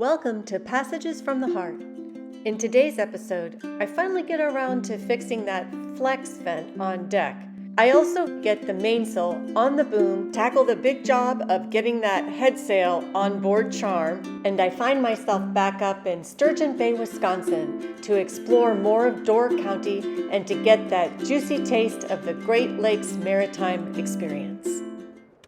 Welcome to Passages from the Heart. In today's episode, I finally get around to fixing that flex vent on deck. I also get the mainsail on the boom, tackle the big job of getting that head sail on board Charm, and I find myself back up in Sturgeon Bay, Wisconsin to explore more of Door County and to get that juicy taste of the Great Lakes maritime experience.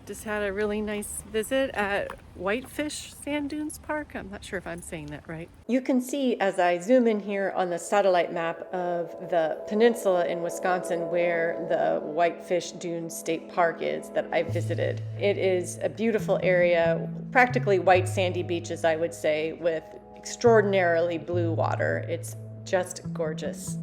Just had a really nice visit at Whitefish Sand Dunes Park. I'm not sure if I'm saying that right. You can see as I zoom in here on the satellite map of the peninsula in Wisconsin where the Whitefish Dunes State Park is that I visited. It is a beautiful area, practically white sandy beaches, I would say, with extraordinarily blue water. It's just gorgeous.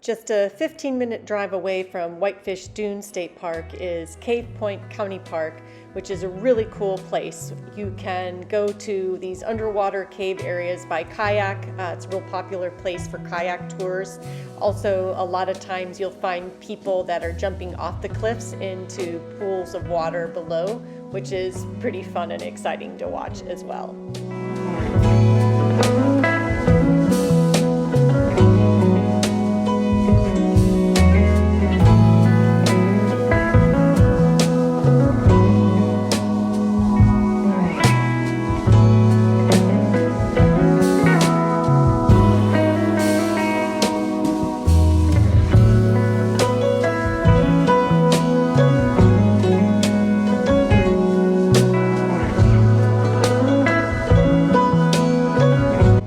Just a 15-minute drive away from Whitefish Dunes State Park is Cave Point County Park, which is a really cool place. You can go to these underwater cave areas by kayak. It's a real popular place for kayak tours. Also, a lot of times you'll find people that are jumping off the cliffs into pools of water below, which is pretty fun and exciting to watch as well.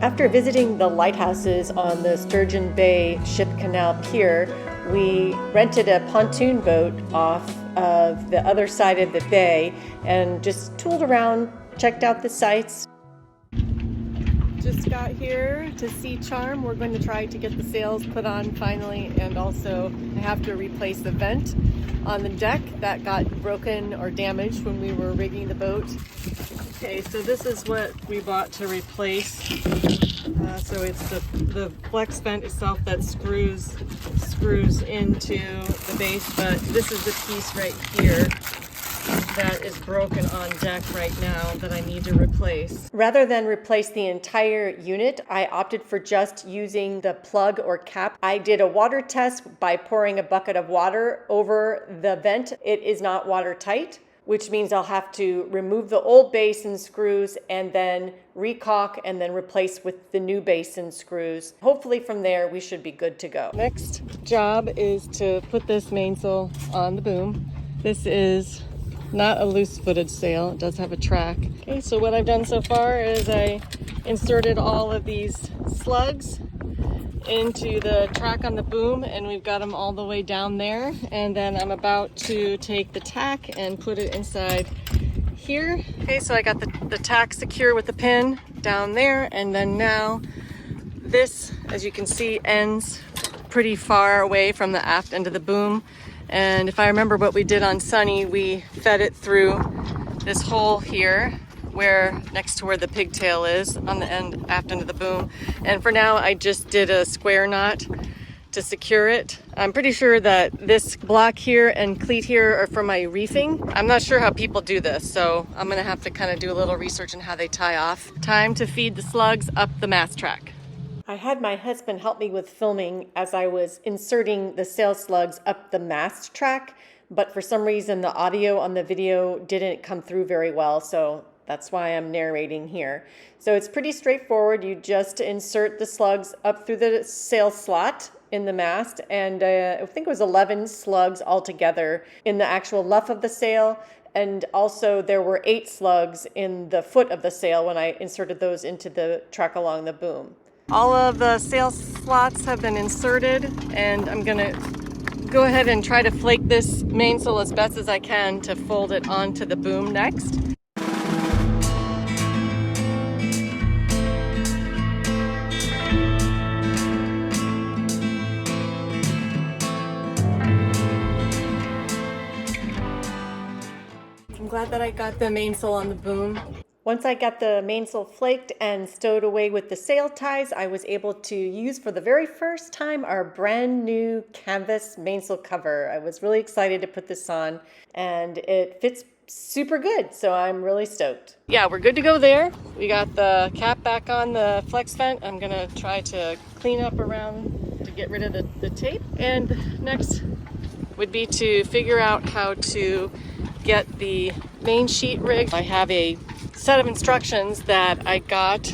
After visiting the lighthouses on the Sturgeon Bay Ship Canal Pier, we rented a pontoon boat off of the other side of the bay and just tooled around, checked out the sights. Just got here to see Charm. We're going to try to get the sails put on finally, and also I have to replace the vent on the deck that got broken or damaged when we were rigging the boat. Okay, so this is what we bought to replace. So it's the flex vent itself that screws into the base, but this is the piece right here that is broken on deck right now that I need to replace. Rather than replace the entire unit, I opted for just using the plug or cap. I did a water test by pouring a bucket of water over the vent. It is not watertight, which means I'll have to remove the old base and screws and then recaulk and then replace with the new base and screws. Hopefully from there we should be good to go. Next job is to put this mainsail on the boom. This is not a loose-footed sail, it does have a track. Okay, so what I've done so far is I inserted all of these slugs into the track on the boom, and we've got them all the way down there, and then I'm about to take the tack and put it inside here. Okay, so I got the tack secure with the pin down there, and then now this, as you can see, ends pretty far away from the aft end of the boom. And if I remember what we did on Sunny, we fed it through this hole here next to where the pigtail is on the aft end of the boom. And for now, I just did a square knot to secure it. I'm pretty sure that this block here and cleat here are for my reefing. I'm not sure how people do this, so I'm gonna have to kind of do a little research on how they tie off. Time to feed the slugs up the mast track. I had my husband help me with filming as I was inserting the sail slugs up the mast track, but for some reason the audio on the video didn't come through very well, so that's why I'm narrating here. So it's pretty straightforward. You just insert the slugs up through the sail slot in the mast, and I think it was 11 slugs altogether in the actual luff of the sail, and also there were 8 slugs in the foot of the sail when I inserted those into the track along the boom. All of the sail slots have been inserted, and I'm gonna go ahead and try to flake this mainsail as best as I can to fold it onto the boom next. I'm glad that I got the mainsail on the boom. Once I got the mainsail flaked and stowed away with the sail ties, I was able to use for the very first time our brand new canvas mainsail cover. I was really excited to put this on, and it fits super good, so I'm really stoked. Yeah, we're good to go there. We got the cap back on the flex vent. I'm gonna try to clean up around to get rid of the tape. And next would be to figure out how to get the main sheet rigged. I have a set of instructions that I got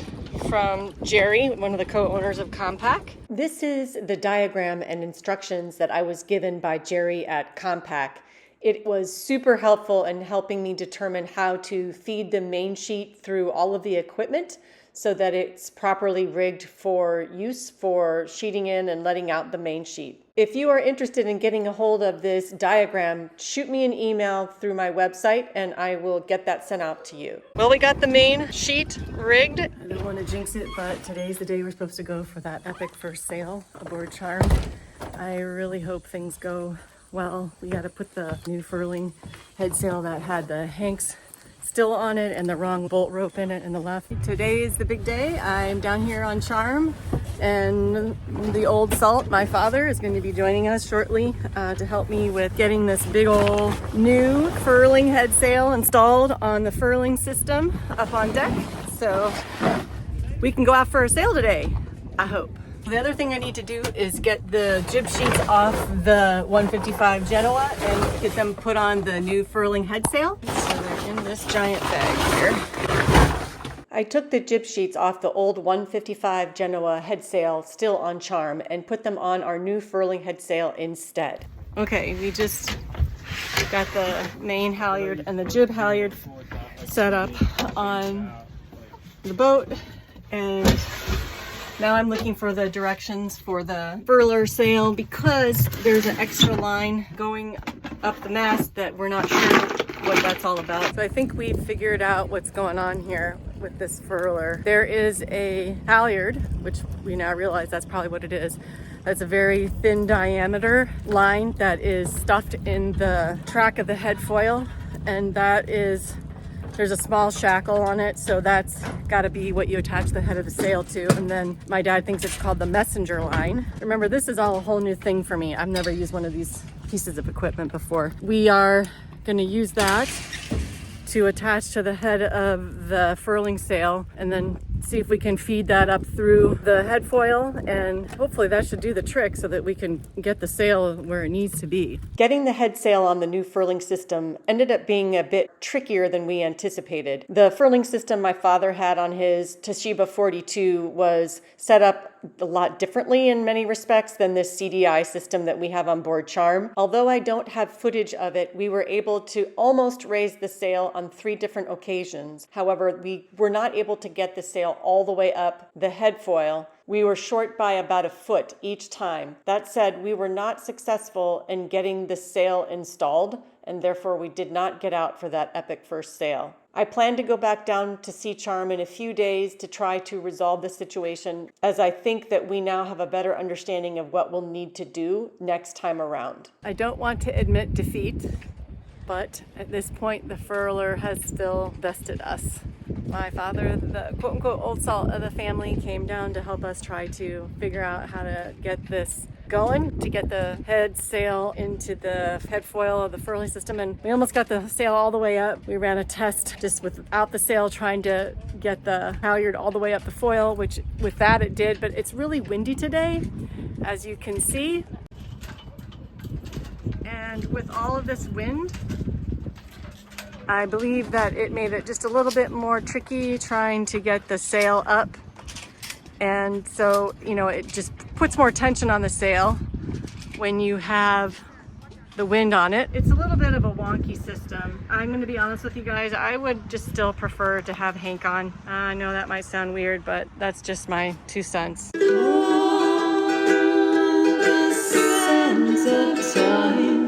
from Jerry, one of the co-owners of Com-Pac. This is the diagram and instructions that I was given by Jerry at Com-Pac. It was super helpful in helping me determine how to feed the main sheet through all of the equipment so that it's properly rigged for use for sheeting in and letting out the main sheet. If you are interested in getting a hold of this diagram, shoot me an email through my website and I will get that sent out to you. Well, we got the main sheet rigged. I don't want to jinx it, but today's the day we're supposed to go for that epic first sail aboard Charm. I really hope things go well. We got to put the new furling head sail that had the hanks still on it and the wrong bolt rope in it in the left. Today is the big day. I'm down here on Charm, and the old salt, my father, is going to be joining us shortly to help me with getting this big old new furling head sail installed on the furling system up on deck, so we can go out for a sail today, I hope. The other thing I need to do is get the jib sheets off the 155 Genoa and get them put on the new furling head sail. So they're in this giant bag here. I took the jib sheets off the old 155 Genoa head sail still on Charm and put them on our new furling head sail instead. Okay, we just got the main halyard and the jib halyard set up on the boat, and now I'm looking for the directions for the furler sail because there's an extra line going up the mast that we're not sure what that's all about. So I think we've figured out what's going on here with this furler. There is a halyard, which we now realize that's probably what it is. That's a very thin diameter line that is stuffed in the track of the head foil, and there's a small shackle on it, so that's got to be what you attach the head of the sail to. And then my dad thinks it's called the messenger line. Remember, this is all a whole new thing for me. I've never used one of these pieces of equipment before. We are going to use that to attach to the head of the furling sail and then see if we can feed that up through the head foil, and hopefully that should do the trick so that we can get the sail where it needs to be. Getting the head sail on the new furling system ended up being a bit trickier than we anticipated. The furling system my father had on his Toshiba 42 was set up a lot differently in many respects than this CDI system that we have on board Charm. Although I don't have footage of it, we were able to almost raise the sail on 3 different occasions. However, we were not able to get the sail all the way up the head foil. We were short by about a foot each time. That said, we were not successful in getting the sail installed, and therefore we did not get out for that epic first sail. I plan to go back down to see Charm in a few days to try to resolve the situation, as I think that we now have a better understanding of what we'll need to do next time around. I don't want to admit defeat, but at this point the furler has still bested us. My father, the quote-unquote old salt of the family, came down to help us try to figure out how to get this going, to get the head sail into the head foil of the furling system, and we almost got the sail all the way up. We ran a test just without the sail, trying to get the halyard all the way up the foil, which with that it did, but it's really windy today, as you can see. And with all of this wind, I believe that it made it just a little bit more tricky trying to get the sail up. And so, it just puts more tension on the sail when you have the wind on it. It's a little bit of a wonky system. I'm going to be honest with you guys, I would just still prefer to have Hank on. I know that might sound weird, but that's just my 2 cents. All the sands of time